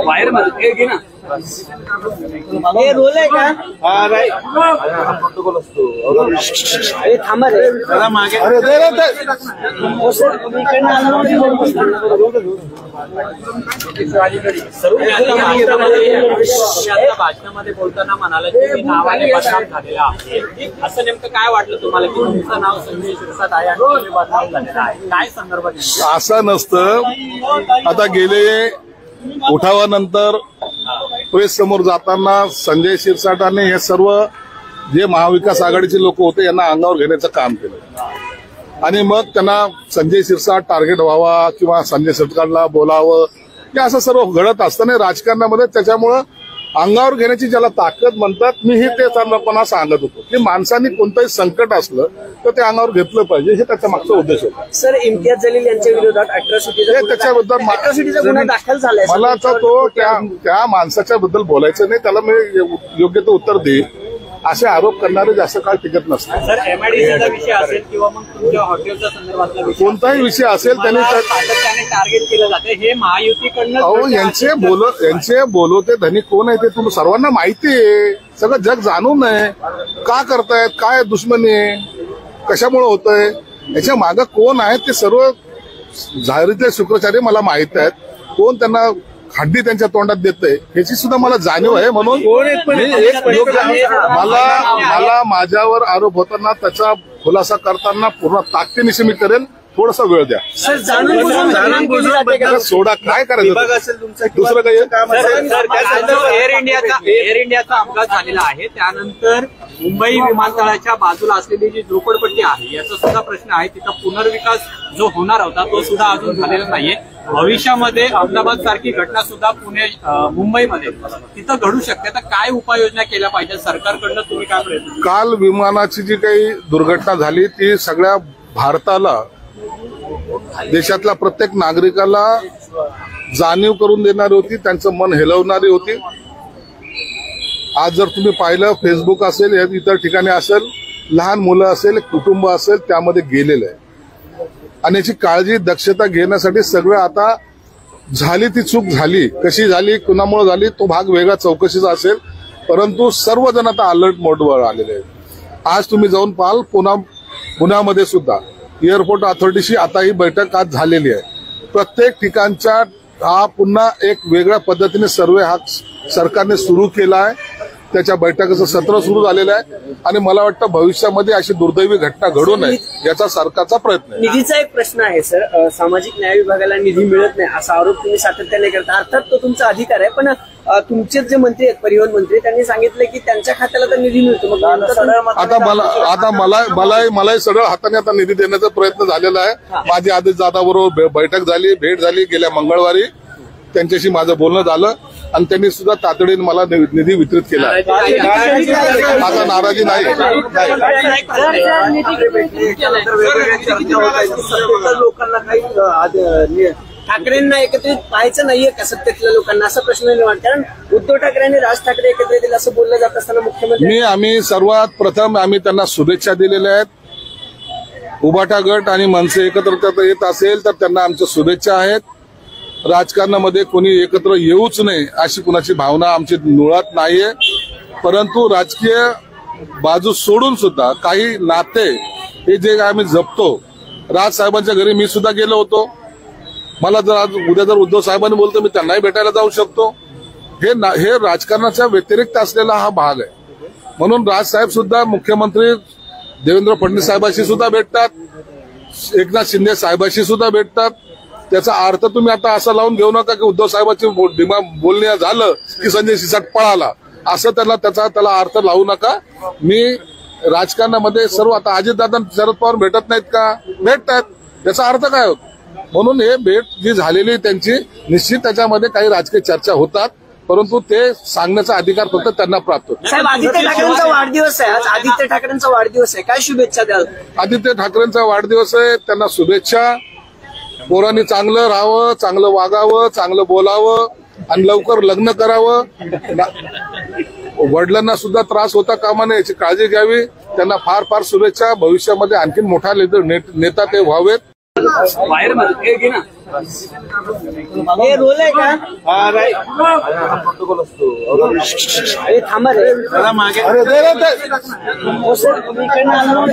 बाहेर मध्ये घे ना हे रोल आहे का? प्रोटोकॉल असतो. थांबा रे मागे भाषणामध्ये बोलताना म्हणाला की मी नावाने बदनाम झालेला आहे. असं नेमकं काय वाटलं तुम्हाला की तुमचं नाव संजय शिरसाट आहे आणि तुम्ही बदनाम झालेला आहे? काय संदर्भात? असं नसतं. आता गेले उठावानंतर प्रेस समोर जाताना संजय शिरसाटाने हे सर्व जे महाविकास आघाडीचे लोक होते यांना अंगावर घेण्याचं काम केलं आणि मग त्यांना संजय शिरसाट टार्गेट व्हावा किंवा संजय शिरसाटला बोलावं हे असं सर्व घडत असतं नाही राजकारणामध्ये. त्याच्यामुळं अंगावर घेण्याची ज्याला ताकद म्हणतात मी हे ते लोकांना सांगत होतो की माणसांनी कोणतंही संकट असलं तर ते अंगावर घेतलं पाहिजे हे त्याचा मागचा उद्देश होता. सर इम्तियाज जलील यांच्या विरोधात अॅट्रॉसिटीचा गुन्हा दाखल झालाय. मला तर तो त्या माणसाच्या बद्दल बोलायचं नाही. त्याला मी योग्य ते उत्तर देईल. असे आरोप करणारे जास्त काळ टिकत नसतात. सर एमआयडीसीचा विषय असेल किंवा मग तुमच्या हॉटेलच्या संदर्भातला विषय कोणताही विषय असेल त्यांनी टार्गेट केलं जाते हे महायुतीकडनं. अहो यांचे बोलवते धनी कोण आहे ते तुम्ही सर्वांना माहिती आहे. सगळं जग जाणून आहे का करतायत काय दुश्मनी आहे कशामुळे होतंय याच्या मागं कोण आहे ते सर्व झारीतले शुक्राचार्य मला माहित आहेत. कोण त्यांना हड्डी त्यांच्या तोंडात देतंय ह्याची सुद्धा मला जाणीव आहे. म्हणून मला माझ्यावर आरोप होताना त्याचा खुलासा करताना पूर्ण ताकदीनिशी मी करेल. थोडासा वेळ द्या. सोडा काय करायचं दुसरं काही. एअर इंडियाचा अपघात झालेला आहे त्यानंतर मुंबई विमानतळाच्या बाजूला असलेली जी झोपडपट्टी आहे याचा सुद्धा प्रश्न आहे. तिथं पुनर्विकास जो होणार होता तो सुद्धा अजून झालेला नाहीये. भविष्यामध्ये अहमदाबाद सारखी घटना सुद्धा मुंबईमध्ये तिथं घडू शकते. तर काय उपाययोजना केल्या पाहिजे सरकारकडनं तुम्ही काय प्रयत्न? काल विमानाची जी काही दुर्घटना झाली ती सगळ्या भारताला देशातल्या प्रत्येक नागरिकाला जाणीव करून देणारी होती. त्यांचं मन हेलवणारी होती. आज जर तुम्ही पाहिलं फेसबुक असेल इतर ठिकाणी असेल लहान मुलं असेल कुटुंब असेल त्यामध्ये गेलेलं आहे आणि याची काळजी दक्षता घेण्यासाठी सगळं आता झाली ती चूक झाली कशी झाली कुणामुळे झाली तो भाग वेगळा चौकशीचा असेल. परंतु सर्वजण आता अलर्ट मोडवर आलेले आहेत. आज तुम्ही जाऊन पाहाल पुण्यामध्ये सुद्धा एअरपोर्ट अथॉरिटीशी आता ही बैठक आज झालेली आहे. प्रत्येक ठिकाणच्या हा पुन्हा एक वेगळ्या पद्धतीने सर्वे हा सरकारने सुरू केला आहे. त्याच्या बैठकीचं सत्र सुरू झालेलं आहे आणि मला वाटतं भविष्यामध्ये अशी दुर्दैवी घटना घडू नये याचा सरकारचा प्रयत्न आहे. निधीचा एक प्रश्न आहे सर. सामाजिक न्याय विभागाला निधी मिळत नाही असा आरोप तुम्ही सातत्याने करता. अर्थात तो तुमचा अधिकार आहे पण तुमचे जे मंत्री आहेत परिवहन मंत्री त्यांनी सांगितलं की त्यांच्या खात्याला तर निधी मिळतो. आता मलाही सरळ हाताने आता निधी देण्याचा प्रयत्न झालेला आहे. माझी आदेश दादाबरोबर बैठक झाली भेट झाली गेल्या मंगळवारी. त्यांच्याशी माझं बोलणं झालं आणि त्यांनी सुद्धा तातडीने मला निधी वितरित केला आहे. आता नाराजी नाही. लोकांना काही ठाकरेंना एकत्रित पाहायचं नाहीये का सत्तेतल्या लोकांना असा प्रश्न निर्माण. कारण उद्धव ठाकरे आणि राज ठाकरे एकत्र येतील असं बोललं जात असताना मुख्यमंत्री आम्ही सर्वात प्रथम त्यांना शुभेच्छा दिलेल्या आहेत. उभाटा गट आणि मनसे एकत्र येत असेल तर त्यांना आमच्या शुभेच्छा आहेत. राजकारणामध्ये कोणी एकत्र येऊच नये अशी कुणाची भावना आमची मुळात नाहीये. परंतु राजकीय बाजू सोडून सुद्धा काही नाते हे जे आम्ही जपतो. राज साहेबांच्या घरी मी सुद्धा गेलो होतो. मला जर आज उद्या जर उद्धव साहेबांनी बोलतो मी त्यांनाही भेटायला जाऊ शकतो. हे राजकारणाच्या व्यतिरिक्त असलेला हा भाग आहे. म्हणून राज साहेब सुद्धा मुख्यमंत्री देवेंद्र फडणवीस साहेबांशी सुद्धा भेटतात. एकनाथ शिंदे साहेबांशी सुद्धा भेटतात. त्याचा अर्थ तुम्ही आता असं लावून घेऊ नका की उद्धव साहेबांची बोलणं झालं की संजय शिरसाट पळाला असं त्याला अर्थ लावू नका. मी राजकारणामध्ये सर्व आता अजितदादा शरद पवार भेटत नाहीत का? भेटतात. त्याचा अर्थ काय होतो? म्हणून हे भेट जी झालेली त्यांची निश्चित त्याच्यामध्ये काही राजकीय चर्चा होतात परंतु ते सांगण्याचा अधिकार फक्त त्यांना प्राप्त होतो. साहेब आदित्य ठाकरेंचा वाढदिवस आहे आज. आदित्य ठाकरेंचा वाढदिवस आहे काय शुभेच्छा द्याल? आदित्य ठाकरेंचा वाढदिवस आहे त्यांना शुभेच्छा. पोरांनी चांगलं राहावं चांगलं वागावं चांगलं बोलावं आणि लवकर लग्न करावं. वडिलांना सुद्धा त्रास होता कामा नये याची काळजी घ्यावी. त्यांना फार फार शुभेच्छा. भविष्यामध्ये आणखी मोठा नेता ते व्हावेत. बाहेर मध्ये घे ना हे रोल आहे का? अरे थांबा रे. मागे हो सर, तुम्ही इकडनं आलो.